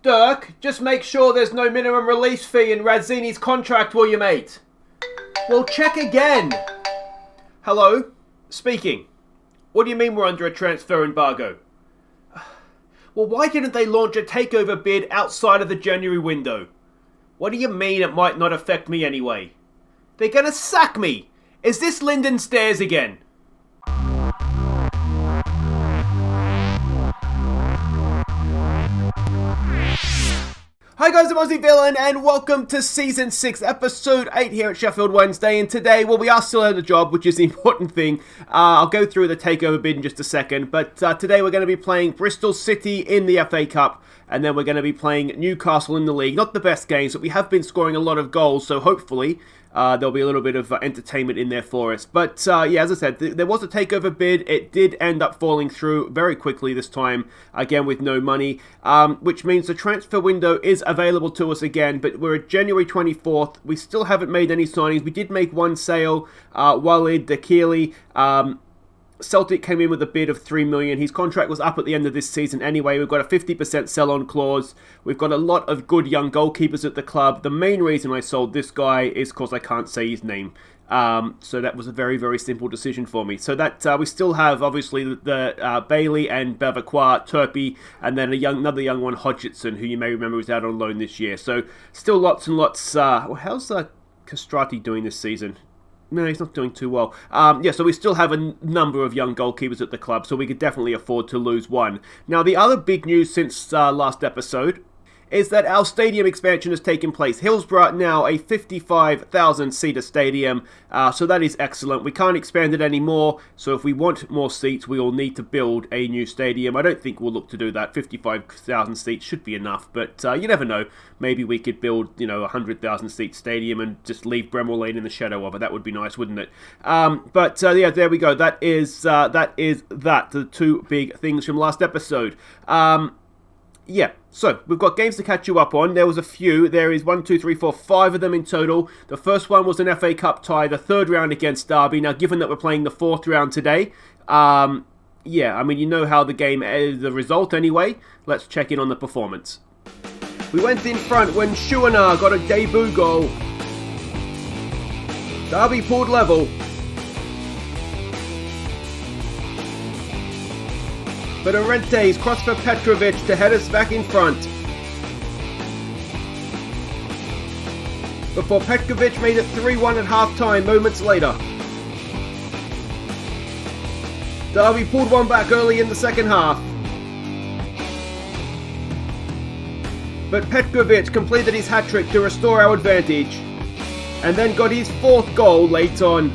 Dirk, just make sure there's no minimum release fee in Radzini's contract, will you, mate? Well, check again. Hello? Speaking. What do you mean we're under a transfer embargo? Well, why didn't they launch a takeover bid outside of the January window? What do you mean it might not affect me anyway? They're gonna sack me! Is this Linden Stairs again? Hi guys, I'm Aussie Villain and welcome to Season 6, Episode 8 here at Sheffield Wednesday. And today, well, we are still at the job, which is the important thing. I'll go through the takeover bid in just a second. But today we're going to be playing Bristol City in the FA Cup. And then we're going to be playing Newcastle in the league. Not the best games, but we have been scoring a lot of goals. So hopefully there'll be a little bit of entertainment in there for us. But yeah, as I said, there was a takeover bid. It did end up falling through very quickly this time, again with no money, which means the transfer window is available to us again, but we're at January 24th. We still haven't made any signings. We did make one sale, Walid Dakili. Celtic came in with a bid of $3 million. His contract was up at the end of this season anyway. We've got a 50% sell-on clause. We've got a lot of good young goalkeepers at the club. The main reason I sold this guy is because I can't say his name. So that was a very, very simple decision for me. So that we still have, obviously, the Bailey and Bavacqua, Turpey, and then another young one, Hodgson, who you may remember was out on loan this year. So still lots and lots. How's Castrati doing this season? No, he's not doing too well. Yeah, so we still have a number of young goalkeepers at the club, so we could definitely afford to lose one. Now, the other big news since last episode is that our stadium expansion has taken place. Hillsborough now a 55,000-seater stadium, so that is excellent. We can't expand it anymore, so if we want more seats, we will need to build a new stadium. I don't think we'll look to do that. 55,000 seats should be enough, but you never know. Maybe we could build, a 100,000-seat stadium and just leave Bremwell Lane in the shadow of it. That would be nice, wouldn't it? But yeah, there we go. That is the two big things from last episode. Yeah, so we've got games to catch you up on. There was a few. There is 5 of them in total. The first one was an FA Cup tie, the third round against Derby. Now, given that we're playing the fourth round today, yeah, I mean, you know how the game, the result anyway. Let's check in on the performance. We went in front when Shuanar got a debut goal. Derby pulled level. But Arente's crossed for Petrovic to head us back in front. Before Petrovic made it 3-1 at half-time moments later. Derby pulled one back early in the second half. But Petrovic completed his hat-trick to restore our advantage. And then got his fourth goal late on.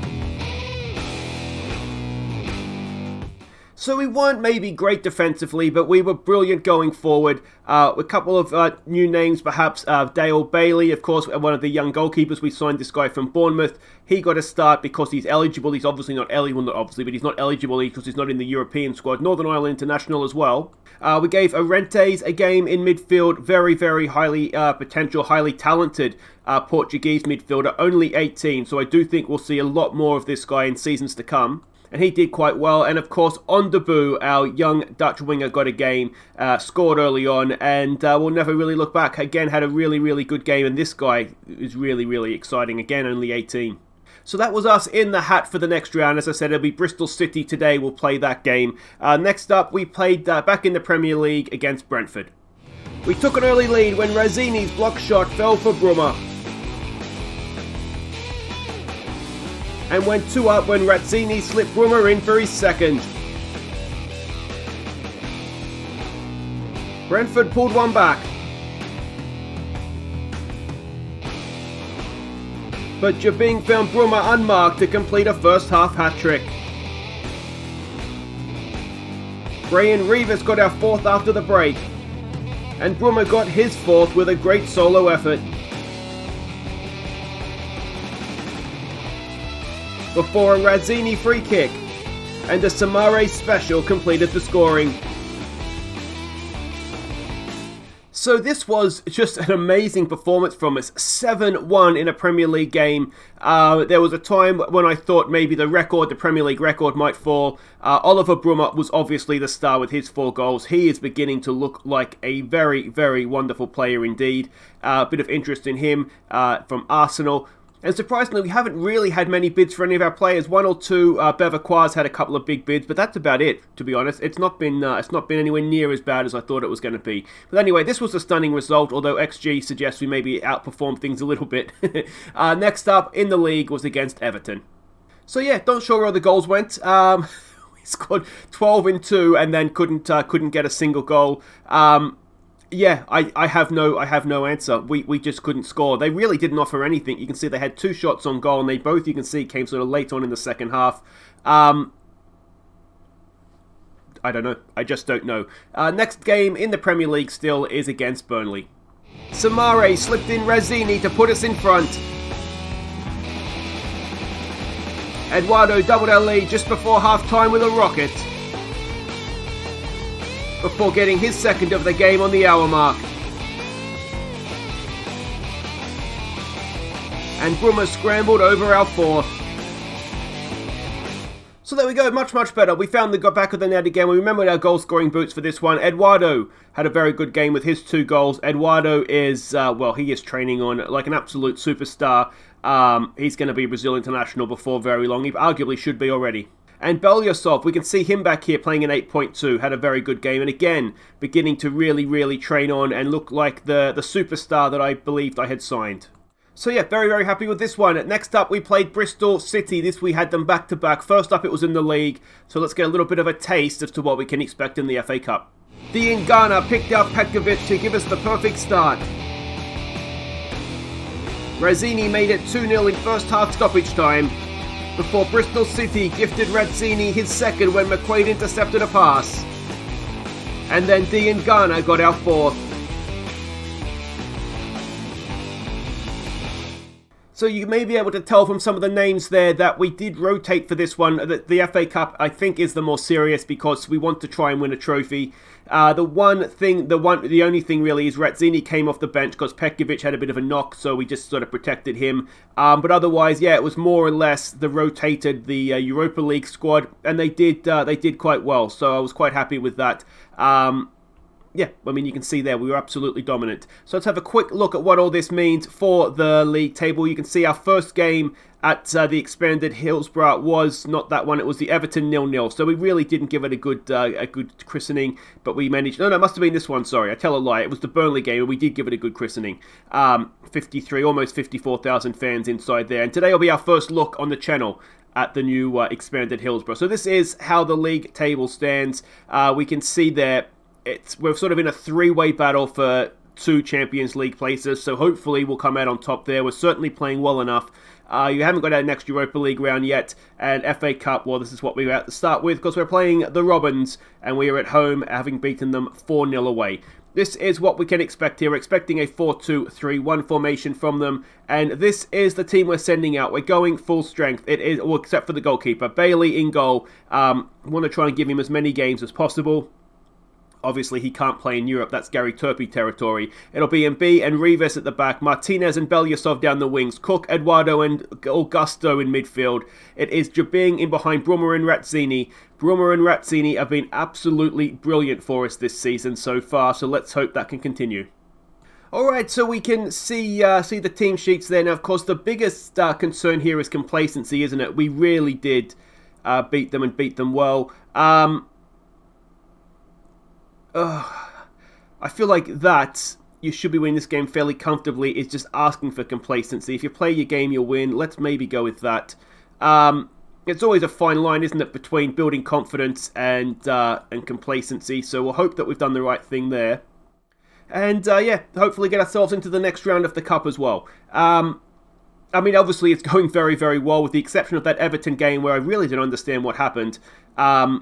So we weren't maybe great defensively, but we were brilliant going forward. A couple of new names, perhaps. Dale Bailey, of course, one of the young goalkeepers. We signed this guy from Bournemouth. He got a start because he's eligible. He's obviously not eligible, not obviously, but he's not eligible because he's not in the European squad. Northern Ireland International as well. We gave Arente's a game in midfield. Very, very highly potential, highly talented Portuguese midfielder. Only 18, so I do think we'll see a lot more of this guy in seasons to come. And he did quite well. And of course, on debut, our young Dutch winger got a game, scored early on, and we'll never really look back. Again, had a really, really good game. And this guy is really, really exciting. Again, only 18. So that was us in the hat for the next round. As I said, it'll be Bristol City today. We'll play that game. Next up, we played back in the Premier League against Brentford. We took an early lead when Razzini's block shot fell for Brummer. And went 2 up when Razzini slipped Brummer in for his second. Brentford pulled one back. But Jabing found Brummer unmarked to complete a first half hat-trick. Brian Rivas got our fourth after the break. And Brummer got his fourth with a great solo effort. Before a Razzini free kick and a Samare special completed the scoring. So this was just an amazing performance from us, 7-1 in a Premier League game. There was a time when I thought maybe the Premier League record might fall. Oliver Brummer was obviously the star with his 4 goals. He is beginning to look like a very, very wonderful player indeed. A bit of interest in him from Arsenal. And surprisingly, we haven't really had many bids for any of our players. 1 or 2, Beverquois had a couple of big bids, but that's about it, to be honest. It's not been anywhere near as bad as I thought it was going to be. But anyway, this was a stunning result, although XG suggests we maybe outperformed things a little bit. Next up in the league was against Everton. So yeah, not sure where the goals went. We scored 12 in 2 and then couldn't get a single goal. Yeah, I have no answer. We just couldn't score. They really didn't offer anything. You can see they had 2 shots on goal, and they both, you can see, came sort of late on in the second half. I don't know. I just don't know. Next game in the Premier League still is against Burnley. Samare slipped in Razzini to put us in front. Eduardo doubled our lead just before half-time with a rocket, before getting his second of the game on the hour mark. And Brummer scrambled over our 4th. So there we go, much better. We found the back of the net again. We remembered our goal scoring boots for this one. Eduardo had a very good game with his 2 goals. Eduardo is, he is training on like an absolute superstar. He's going to be a Brazil international before very long. He arguably should be already. And Belyasov, we can see him back here playing in 8.2, had a very good game. And again, beginning to really train on and look like the superstar that I believed I had signed. So yeah, very happy with this one. Next up, we played Bristol City. We had them back-to-back. First up, it was in the league. So let's get a little bit of a taste as to what we can expect in the FA Cup. Diangana picked out Petkovic to give us the perfect start. Razzini made it 2-0 in first half stoppage time, before Bristol City gifted Razzini his second when McQuaid intercepted a pass. And then Diangana got our 4th. So you may be able to tell from some of the names there that we did rotate for this one. The FA Cup, I think, is the more serious because we want to try and win a trophy. The only thing really is Razzini came off the bench because Petkovic had a bit of a knock, so we just sort of protected him. But otherwise, yeah, it was more or less the rotated the Europa League squad, and they did quite well. So I was quite happy with that. Yeah, I mean, you can see there, we were absolutely dominant. So let's have a quick look at what all this means for the league table. You can see our first game at the expanded Hillsborough was not that one, it was the Everton 0-0. So we really didn't give it a good christening, but we managed... No, it must have been this one, sorry, I tell a lie. It was the Burnley game, and we did give it a good christening. 53, almost 54,000 fans inside there. And today will be our first look on the channel at the new expanded Hillsborough. So this is how the league table stands. We can see there, we're sort of in a 3-way battle for 2 Champions League places, so hopefully we'll come out on top there. We're certainly playing well enough. You haven't got our next Europa League round yet, and FA Cup, well, this is what we were at to start with, because we're playing the Robins, and we are at home, having beaten them 4-0 away. This is what we can expect here. We're expecting a 4-2-3-1 formation from them, and this is the team we're sending out. We're going full strength. It is, well, except for the goalkeeper. Bailey in goal. Want to try and give him as many games as possible. Obviously, he can't play in Europe. That's Gary Turpie territory. It'll be Mb and Rivas at the back. Martinez and Belyasov down the wings. Cook, Eduardo and Augusto in midfield. It is Jabing in behind Brummer and Razzini. Brummer and Razzini have been absolutely brilliant for us this season so far, so let's hope that can continue. Alright, so we can see the team sheets there. Now, of course, the biggest concern here is complacency, isn't it? We really did beat them and beat them well. I feel like that you should be winning this game fairly comfortably is just asking for complacency. If you play your game, you'll win. Let's maybe go with that. It's always a fine line, isn't it, between building confidence and complacency. So we'll hope that we've done the right thing there. And yeah, hopefully get ourselves into the next round of the Cup as well. I mean, obviously it's going very, very well, with the exception of that Everton game where I really didn't understand what happened. I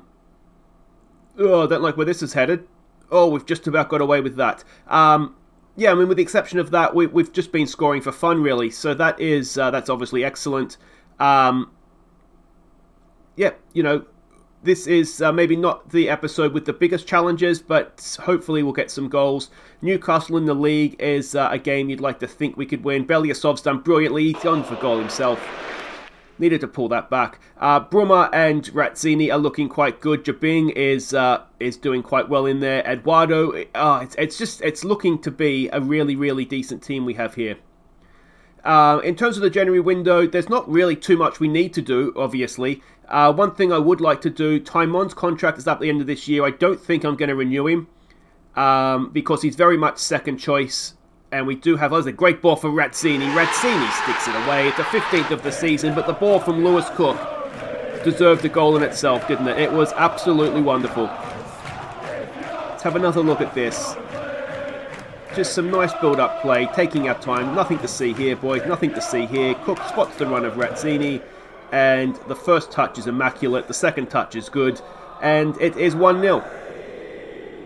don't like where this is headed. Oh, we've just about got away with that. Yeah, I mean, with the exception of that, we've just been scoring for fun, really. So that is that's obviously excellent. Yeah, you know, this is maybe not the episode with the biggest challenges, but hopefully we'll get some goals. Newcastle in the league is a game you'd like to think we could win. Belyasov's done brilliantly. He's gone for goal himself. Needed to pull that back. Bruma and Razzini are looking quite good. Jabing is doing quite well in there. Eduardo, it's looking to be a really, really decent team we have here. In terms of the January window, there's not really too much we need to do, obviously. One thing I would like to do, Taimon's contract is up at the end of this year. I don't think I'm going to renew him because he's very much second choice. And we do have, a great ball for Razzini. Razzini sticks it away. It's the 15th of the season, but the ball from Lewis Cook deserved the goal in itself, didn't it? It was absolutely wonderful. Let's have another look at this. Just some nice build-up play, taking our time. Nothing to see here, boys. Nothing to see here. Cook spots the run of Razzini, and the first touch is immaculate. The second touch is good, and it is 1-0.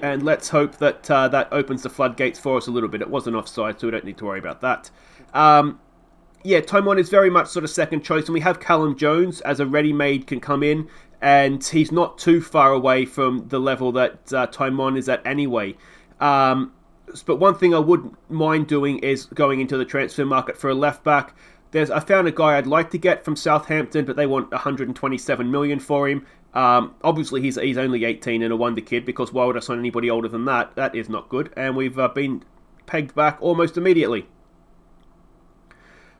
And let's hope that that opens the floodgates for us a little bit. It wasn't offside, so we don't need to worry about that. Taimon is very much sort of second choice, and we have Callum Jones as a ready-made can come in, and he's not too far away from the level that Taimon is at anyway. But one thing I wouldn't mind doing is going into the transfer market for a left-back. I found a guy I'd like to get from Southampton, but they want 127 million for him. Obviously, he's only 18 and a wonder kid, because why would I sign anybody older than that? That is not good, and we've been pegged back almost immediately.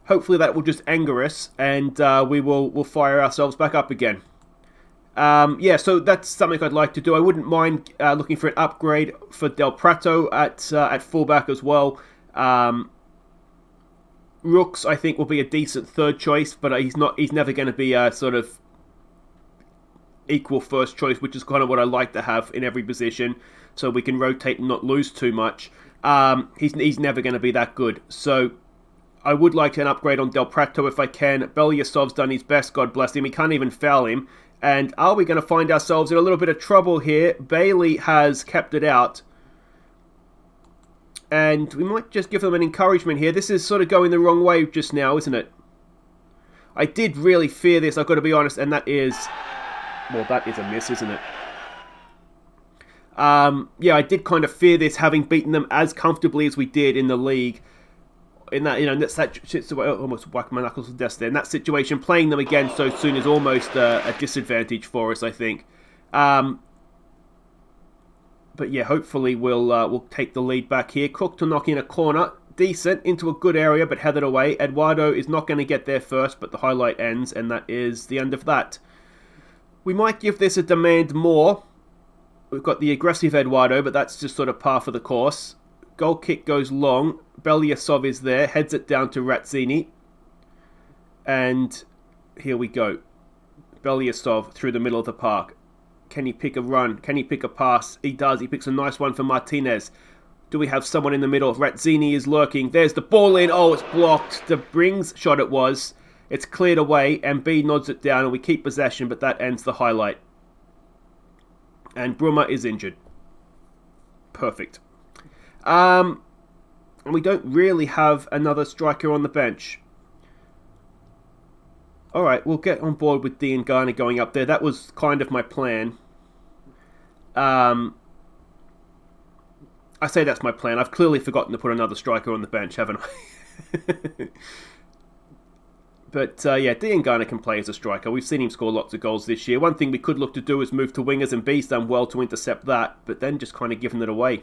Hopefully that will just anger us, and we'll fire ourselves back up again. So that's something I'd like to do. I wouldn't mind looking for an upgrade for Del Prato at fullback as well. Rooks, I think, will be a decent third choice, but he's never going to be a sort of equal first choice, which is kind of what I like to have in every position, so we can rotate and not lose too much. He's never going to be that good, so I would like an upgrade on Del Prato if I can. Belyasov's done his best, God bless him. We can't even foul him. And are we going to find ourselves in a little bit of trouble here? Bailey has kept it out. And we might just give them an encouragement here. This is sort of going the wrong way just now, isn't it? I did really fear this, I've got to be honest, and that is... Well, that is a miss, isn't it? I did kind of fear this, having beaten them as comfortably as we did in the league. In that, almost whacked my knuckles to death there. In that situation, playing them again so soon is almost a disadvantage for us, I think. But yeah, hopefully we'll take the lead back here. Cook to knock in a corner. Decent, into a good area, but headed away. Eduardo is not going to get there first, but the highlight ends, and that is the end of that. We might give this a demand more. We've got the aggressive Eduardo, but that's just sort of par for the course. Goal kick goes long. Belyasov is there, heads it down to Razzini. And here we go. Belyasov through the middle of the park. Can he pick a run? Can he pick a pass? He does. He picks a nice one for Martinez. Do we have someone in the middle? Razzini is lurking. There's the ball in. Oh, it's blocked. The Brings shot it was. It's cleared away, and B nods it down, and we keep possession, but that ends the highlight. And Bruma is injured. Perfect. And we don't really have another striker on the bench. Alright, we'll get on board with Dean Garner going up there. That was kind of my plan. I say that's my plan. I've clearly forgotten to put another striker on the bench, haven't I? But Dean Garner can play as a striker. We've seen him score lots of goals this year. One thing we could look to do is move to wingers, and B's done well to intercept that, but then just kind of giving it away.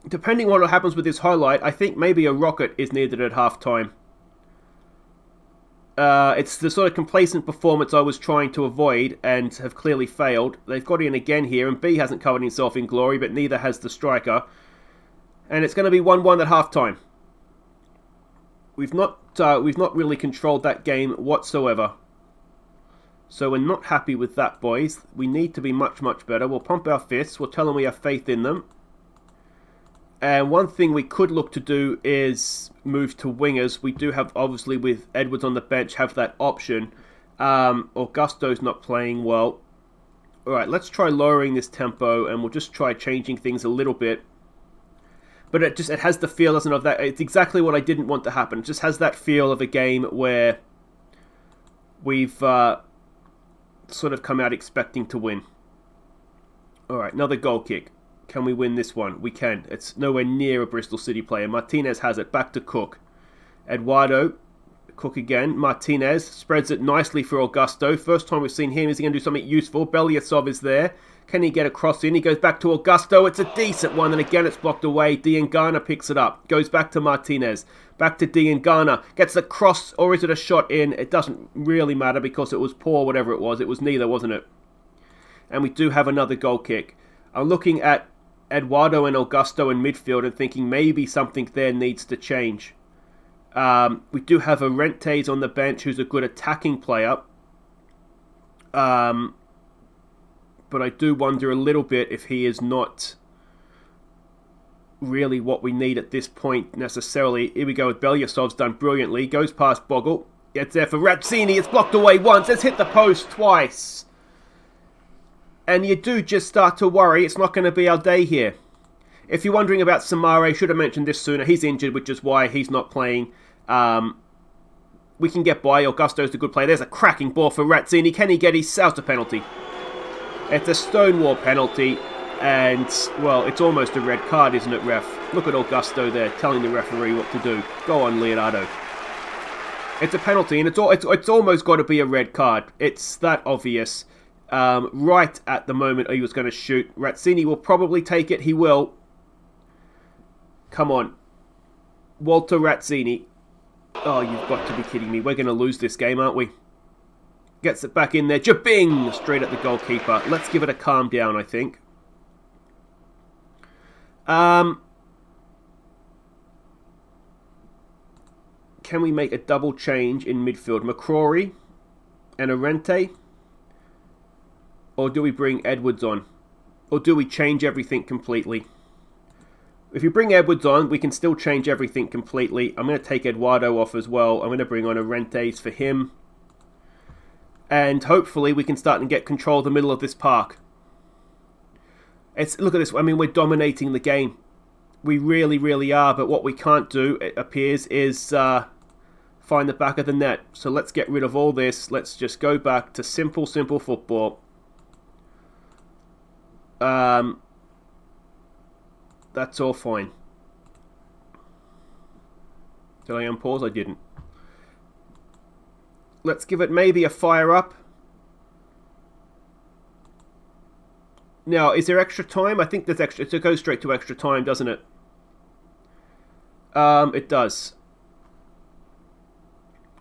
Depending on what happens with this highlight, I think maybe a rocket is needed at half-time. It's the sort of complacent performance I was trying to avoid and have clearly failed. They've got in again here, and B hasn't covered himself in glory, but neither has the striker. And it's going to be 1-1 at half-time. We've not really controlled that game whatsoever. So we're not happy with that, boys. We need to be much, much better. We'll pump our fists. We'll tell them we have faith in them. And one thing we could look to do is move to wingers. We do have, obviously, with Edwards on the bench, have that option. Augusto's not playing well. Alright, let's try lowering this tempo, and we'll just try changing things a little bit. But it has the feel, doesn't it, of that. It's exactly what I didn't want to happen. It just has that feel of a game where we've sort of come out expecting to win. Alright, another goal kick. Can we win this one? We can. It's nowhere near a Bristol City player. Martinez has it. Back to Cook. Eduardo. Cook again. Martinez spreads it nicely for Augusto. First time we've seen him. Is he going to do something useful? Belyasov is there. Can he get a cross in? He goes back to Augusto. It's a decent one. And again, it's blocked away. Diangana picks it up. Goes back to Martinez. Back to Diangana. Gets the cross, or is it a shot in? It doesn't really matter because it was poor, whatever it was. It was neither, wasn't it? And we do have another goal kick. I'm looking at Eduardo and Augusto in midfield and thinking maybe something there needs to change. We do have Arentes on the bench, who's a good attacking player. But I do wonder a little bit if he is not really what we need at this point necessarily. Here we go with Belyasov's done brilliantly. Goes past Bogle. Gets there for Razzini. It's blocked away once. It's hit the post twice. And you do just start to worry it's not going to be our day here. If you're wondering about Samare, should have mentioned this sooner. He's injured, which is why he's not playing. We can get by. Augusto's a good player. There's a cracking ball for Razzini. Can he get his Sousa penalty? It's a Stonewall penalty. And, well, it's almost a red card, isn't it, ref? Look at Augusto there telling the referee what to do. Go on, Leonardo. It's a penalty, and it's almost got to be a red card. It's that obvious. Right at the moment he was going to shoot. Razzini will probably take it. He will. Come on. Walter Razzini. Oh, you've got to be kidding me. We're going to lose this game, aren't we? Gets it back in there. Jabing! Straight at the goalkeeper. Let's give it a calm down, I think. Can we make a double change in midfield? McCrory and Arente? Or do we bring Edwards on? Or do we change everything completely? If you bring Edwards on, we can still change everything completely. I'm going to take Eduardo off as well. I'm going to bring on Arentes for him. And hopefully we can start and get control of the middle of this park. Look at this. I mean, we're dominating the game. We really, really are. But what we can't do, it appears, is find the back of the net. So let's get rid of all this. Let's just go back to simple football. That's all fine. Did I unpause? I didn't. Let's give it maybe a fire up. Now, is there extra time? I think there's extra. It goes straight to extra time, doesn't it? It does.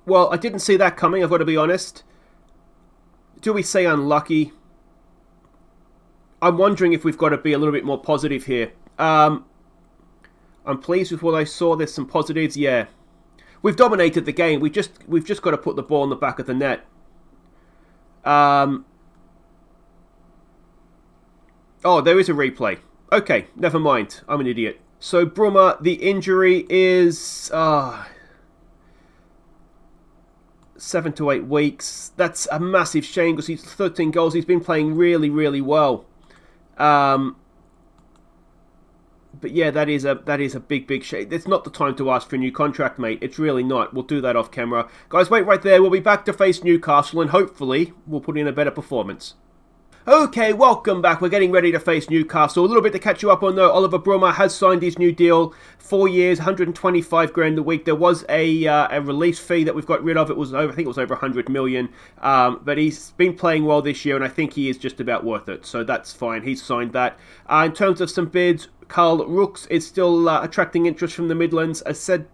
Well, I didn't see that coming, I've got to be honest. Do we say unlucky? I'm wondering if we've got to be a little bit more positive here. I'm pleased with what I saw. There's some positives. Yeah, we've dominated the game. We've just got to put the ball in the back of the net. Oh, there is a replay. Okay, never mind. I'm an idiot. So Brummer, the injury is 7 to 8 weeks. That's a massive shame because he's 13 goals. He's been playing really, really well. But yeah, that is a big shame. It's not the time to ask for a new contract, mate. It's really not. We'll do that off camera. Guys, wait right there. We'll be back to face Newcastle and hopefully we'll put in a better performance. Okay, welcome back. We're getting ready to face Newcastle. A little bit to catch you up on though. Oliver Brummer has signed his new deal. 4 years, 125 grand a week. There was a release fee that we've got rid of. I think it was over 100 million. But he's been playing well this year and I think he is just about worth it. So that's fine. He's signed that. In terms of some bids, Carl Rooks is still attracting interest from the Midlands. As I've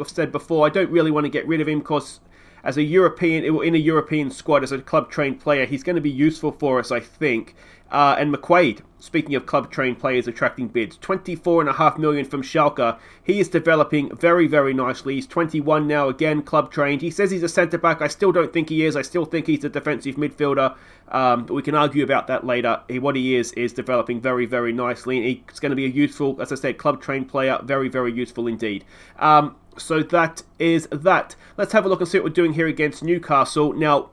said before, I don't really want to get rid of him because as a European, in a European squad, as a club-trained player, he's going to be useful for us, I think. And McQuaid, speaking of club-trained players attracting bids, 24.5 million from Schalke. He is developing very, very nicely. He's 21 now, again, club-trained. He says he's a centre-back. I still don't think he is. I still think he's a defensive midfielder. But we can argue about that later. What he is developing very, very nicely. And he's going to be a useful, as I said, club-trained player. Very, very useful indeed. So that is that. Let's have a look and see what we're doing here against Newcastle. Now,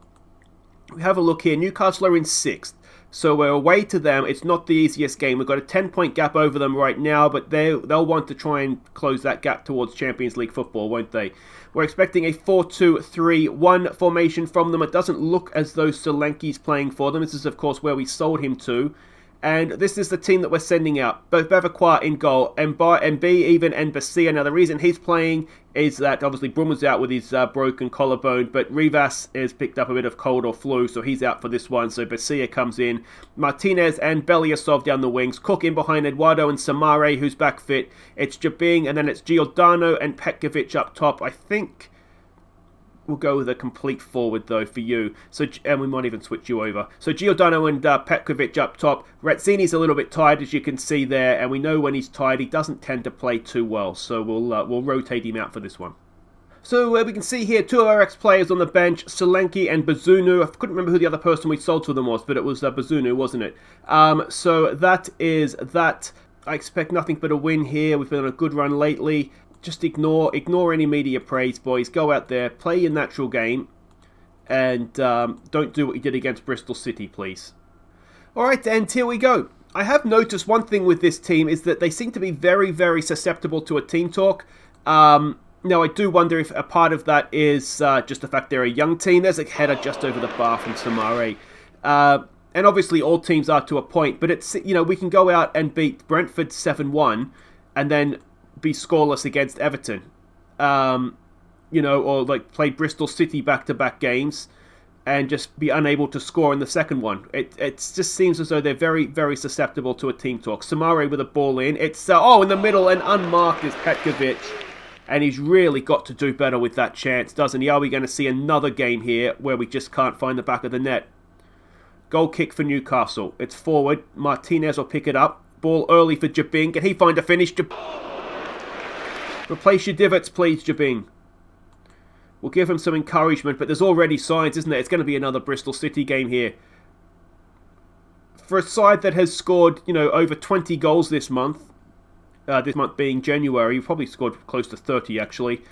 we have a look here. Newcastle are in 6th. So we're away to them. It's not the easiest game. We've got a 10-point gap over them right now, but they'll want to try and close that gap towards Champions League football, won't they? We're expecting a 4-2-3-1 formation from them. It doesn't look as though Solanke's playing for them. This is, of course, where we sold him to. And this is the team that we're sending out. Both Bevaquar in goal, MB even, and Basia. Now, the reason he's playing is that, obviously, Brum was out with his broken collarbone, but Rivas has picked up a bit of cold or flu, so he's out for this one. So Basia comes in. Martinez and Belyasov down the wings. Cook in behind Eduardo and Samare, who's back fit. It's Jabing, and then it's Giordano and Petkovic up top. I think we'll go with a complete forward, though, for you. So, and we might even switch you over. So Giordano and Petkovic up top. Retzini's a little bit tired, as you can see there, and we know when he's tired, he doesn't tend to play too well. So we'll rotate him out for this one. So we can see here two of our ex-players on the bench, Solanke and Bazunu. I couldn't remember who the other person we sold to them was, but it was Bazunu, wasn't it? So that is that. I expect nothing but a win here. We've been on a good run lately. Just ignore any media praise, boys. Go out there, play your natural game, and don't do what you did against Bristol City, please. Alright, and here we go. I have noticed one thing with this team is that they seem to be very, very susceptible to a team talk. Now, I do wonder if a part of that is just the fact they're a young team. There's a header just over the bar from Samare. And obviously all teams are to a point, but it's, you know, we can go out and beat Brentford 7-1 and then be scoreless against Everton, you know, or like play Bristol City back-to-back games and just be unable to score in the second one. It just seems as though they're very, very susceptible to a team talk. Samare with a ball in. It's, in the middle and unmarked is Petkovic. And he's really got to do better with that chance, doesn't he? Are we going to see another game here where we just can't find the back of the net? Goal kick for Newcastle. It's forward. Martinez will pick it up. Ball early for Jabing. Can he find a finish? Replace your divots, please, Jabing. We'll give him some encouragement, but there's already signs, isn't there? It's going to be another Bristol City game here. For a side that has scored, you know, over 20 goals this month being January, you've probably scored close to 30, actually.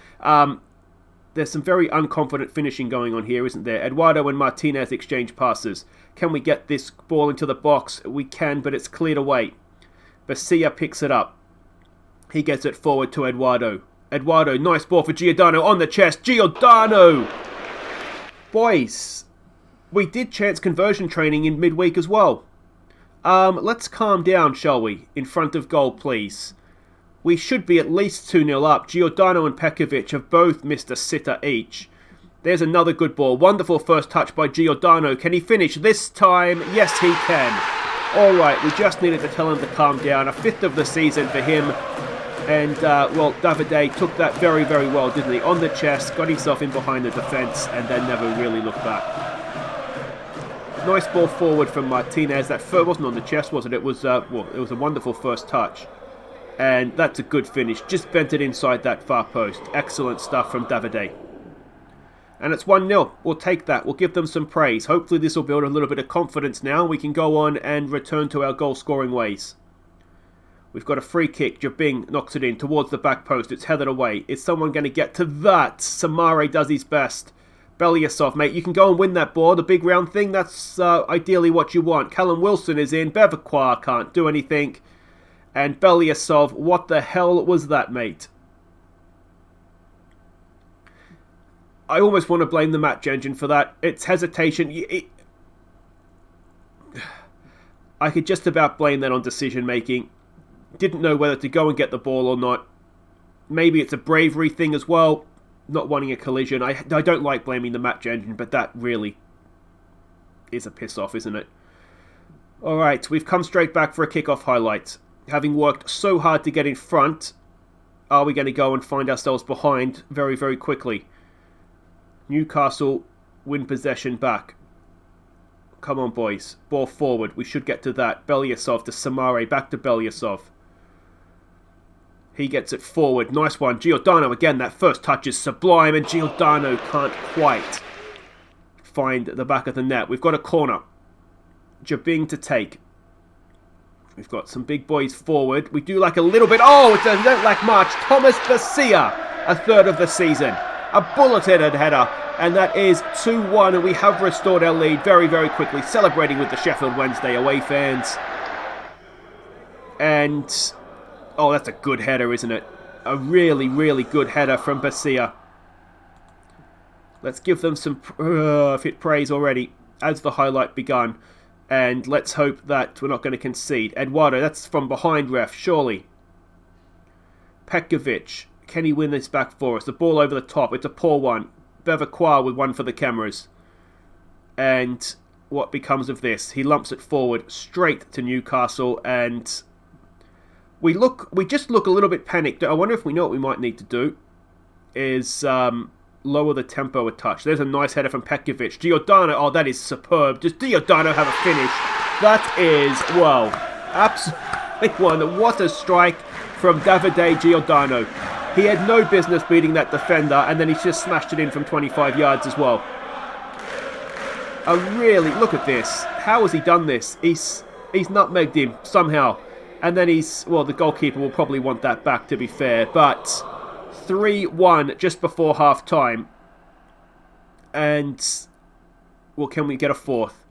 There's some very unconfident finishing going on here, isn't there? Eduardo and Martinez exchange passes. Can we get this ball into the box? We can, but it's cleared away. Basia picks it up. He gets it forward to Eduardo. Eduardo, nice ball for Giordano on the chest. Giordano! Boys, we did chance conversion training in midweek as well. Let's calm down, shall we? In front of goal, please. We should be at least 2-0 up. Giordano and Petkovic have both missed a sitter each. There's another good ball. Wonderful first touch by Giordano. Can he finish this time? Yes, he can. Alright, we just needed to tell him to calm down. A fifth of the season for him. And, Davide took that very, very well, didn't he? On the chest, got himself in behind the defence, and then never really looked back. Nice ball forward from Martinez. That wasn't on the chest, was it? It was a wonderful first touch. And that's a good finish. Just bent it inside that far post. Excellent stuff from Davide. And it's 1-0. We'll take that. We'll give them some praise. Hopefully this will build a little bit of confidence now. We can go on and return to our goal-scoring ways. We've got a free kick. Jabing knocks it in towards the back post. It's headed away. Is someone going to get to that? Samare does his best. Belyasov, mate, you can go and win that ball. The big round thing, that's ideally what you want. Callum Wilson is in. Bevaquar can't do anything. And Belyasov, what the hell was that, mate? I almost want to blame the match engine for that. It's hesitation. I could just about blame that on decision making. Didn't know whether to go and get the ball or not. Maybe it's a bravery thing as well. Not wanting a collision. I don't like blaming the match engine, but that really is a piss off, isn't it? Alright, we've come straight back for a kickoff highlight. Having worked so hard to get in front, are we going to go and find ourselves behind very, very quickly? Newcastle win possession back. Come on, boys. Ball forward. We should get to that. Belyasov to Samare. Back to Belyasov. He gets it forward. Nice one. Giordano again. That first touch is sublime, and Giordano can't quite find the back of the net. We've got a corner. Jabing to take. We've got some big boys forward. We do like a little bit. Oh, we don't like much. Thomas Basia, a third of the season. A bullet-headed header And that is 2-1, and we have restored our lead very, very quickly, celebrating with the Sheffield Wednesday away fans. And, oh, that's a good header, isn't it? A really, really good header from Basia. Let's give them some fit praise already as the highlight begun. And let's hope that we're not going to concede. Eduardo, that's from behind, ref, surely. Petkovic, can he win this back for us? The ball over the top, it's a poor one. Beverquois with one for the cameras. And what becomes of this? He lumps it forward straight to Newcastle, and we just look a little bit panicked. I wonder if we know what we might need to do is lower the tempo a touch. There's a nice header from Petkovic. Giordano, oh, that is superb. Does Giordano have a finish? That is, well, absolutely one. What a strike from Davide Giordano. He had no business beating that defender, and then he's just smashed it in from 25 yards as well. Look at this. How has he done this? He's nutmegged him somehow. And then the goalkeeper will probably want that back, to be fair. But 3-1 just before half-time. And, well, can we get a fourth?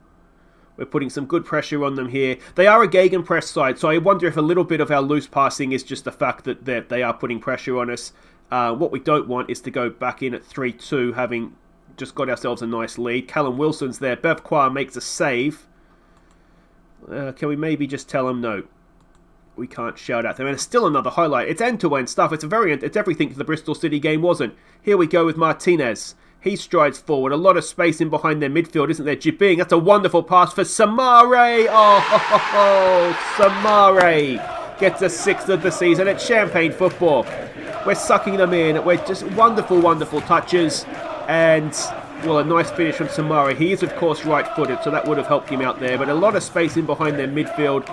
We're putting some good pressure on them here. They are a gegenpress side, so I wonder if a little bit of our loose passing is just the fact that they are putting pressure on us. What we don't want is to go back in at 3-2, having just got ourselves a nice lead. Callum Wilson's there. Beverquois makes a save. Can we maybe just tell him no? We can't shout at them. And it's still another highlight. It's end-to-end stuff. It's everything the Bristol City game wasn't. Here we go with Martinez. He strides forward. A lot of space in behind their midfield, isn't there? Jibing. That's a wonderful pass for Samare. Oh, Samare gets a sixth of the season. It's champagne football. We're sucking them in. We're just wonderful, wonderful touches. And, well, a nice finish from Samare. He is, of course, right-footed, so that would have helped him out there. But a lot of space in behind their midfield.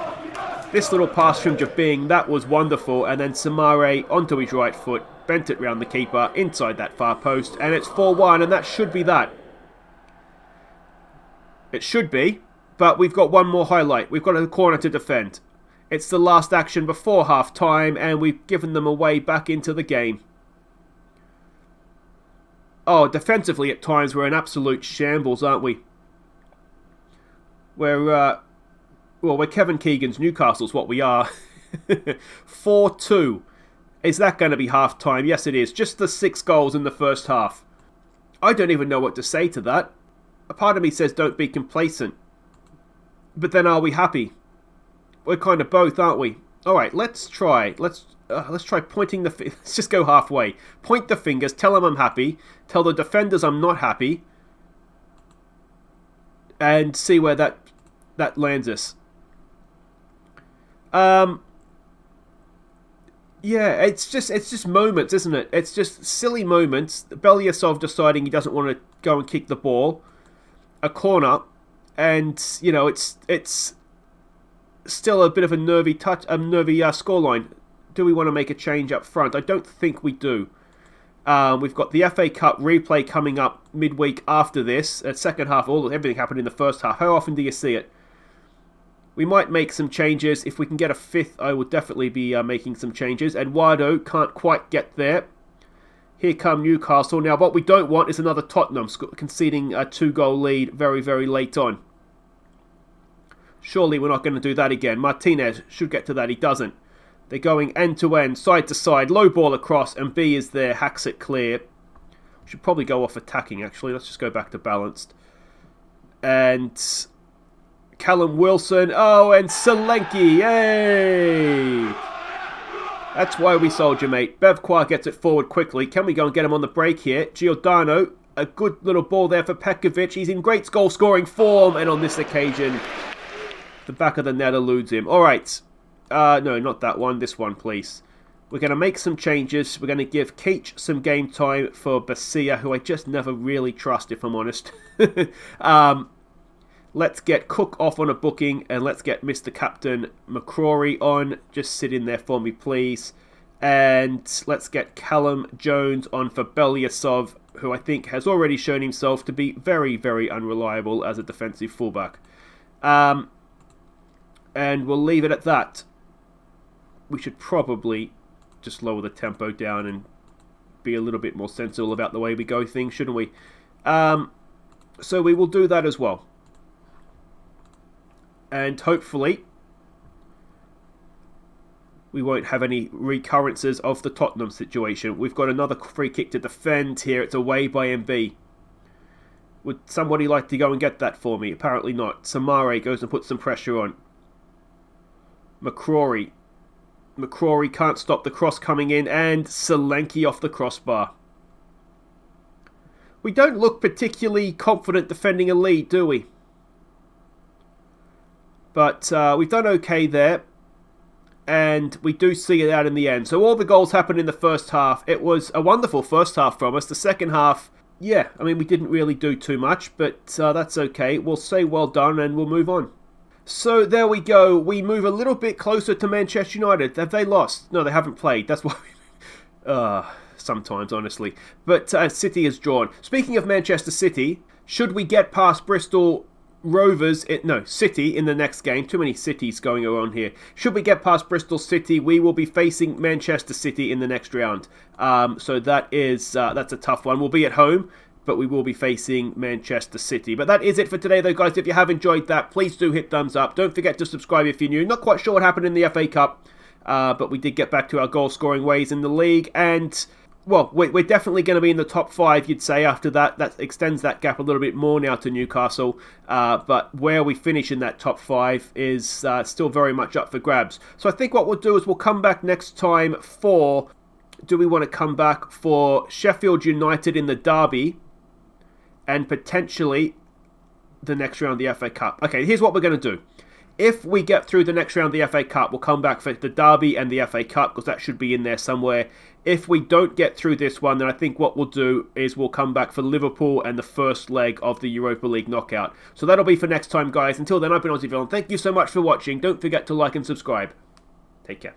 This little pass from Jibing, that was wonderful. And then Samare onto his right foot. Bent it round the keeper, inside that far post, and it's 4-1, and that should be that. It should be, but we've got one more highlight. We've got a corner to defend. It's the last action before half-time, and we've given them away back into the game. Oh, defensively at times we're in absolute shambles, aren't we? We're Kevin Keegan's Newcastle's what we are. 4-2. Is that going to be half-time? Yes, it is. Just the 6 goals in the first half. I don't even know what to say to that. A part of me says don't be complacent. But then are we happy? We're kind of both, aren't we? Alright, let's try. Let's try pointing the... Let's just go halfway. Point the fingers, tell them I'm happy. Tell the defenders I'm not happy. And see where that lands us. Yeah, it's just moments, isn't it? It's just silly moments. Belyasov deciding he doesn't want to go and kick the ball. A corner. And, you know, it's still a bit of a nervy scoreline. Do we want to make a change up front? I don't think we do. We've got the FA Cup replay coming up midweek after this. Second half, everything happened in the first half. How often do you see it? We might make some changes. If we can get a fifth, I will definitely be making some changes. Eduardo can't quite get there. Here come Newcastle. Now, what we don't want is another Tottenham conceding a 2-goal lead very, very late on. Surely we're not going to do that again. Martinez should get to that. He doesn't. They're going end-to-end, side-to-side. Low ball across, and B is there. Hacks it clear. Should probably go off attacking, actually. Let's just go back to balanced. And... Callum Wilson. Oh, and Solanke. Yay! That's why we sold you, mate. Beverquois gets it forward quickly. Can we go and get him on the break here? Giordano. A good little ball there for Petkovic. He's in great goal-scoring form. And on this occasion, the back of the net eludes him. All right. No, not that one. This one, please. We're going to make some changes. We're going to give Keach some game time for Basia, who I just never really trust, if I'm honest. Let's get Cook off on a booking, and let's get Mr. Captain McCrory on. Just sit in there for me, please. And let's get Callum Jones on for Belyasov, who I think has already shown himself to be very, very unreliable as a defensive fullback. And we'll leave it at that. We should probably just lower the tempo down and be a little bit more sensible about the way we go things, shouldn't we? So we will do that as well. And hopefully we won't have any recurrences of the Tottenham situation. We've got another free kick to defend here. It's away by MB. Would somebody like to go and get that for me? Apparently not. Samare goes and puts some pressure on. McCrory can't stop the cross coming in, and Solanke off the crossbar. We don't look particularly confident defending a lead, do we? But we've done okay there. And we do see it out in the end. So all the goals happened in the first half. It was a wonderful first half from us. The second half, yeah, I mean, we didn't really do too much, but that's okay. We'll say well done and we'll move on. So there we go. We move a little bit closer to Manchester United. Have they lost? No, they haven't played. That's why we... sometimes, honestly. But City has drawn. Speaking of Manchester City, should we get past Bristol City in the next game? Too many cities going on here. Should we get past Bristol City, we will be facing Manchester City in the next round. So that's a tough one. We'll be at home, but we will be facing Manchester City. But that is it for today, though, guys. If you have enjoyed that, please do hit thumbs up. Don't forget to subscribe if you're new. Not quite sure what happened in the FA Cup, but we did get back to our goal-scoring ways in the league, and... well, we're definitely going to be in the top 5, you'd say, after that. That extends that gap a little bit more now to Newcastle. But where we finish in that top 5 is still very much up for grabs. So I think what we'll do is we'll come back next time for... do we want to come back for Sheffield United in the derby? And potentially the next round of the FA Cup. Okay, here's what we're going to do. If we get through the next round of the FA Cup, we'll come back for the derby and the FA Cup, because that should be in there somewhere. If we don't get through this one, then I think what we'll do is we'll come back for Liverpool and the first leg of the Europa League knockout. So that'll be for next time, guys. Until then, I've been Aussie Villain. Thank you so much for watching. Don't forget to like and subscribe. Take care.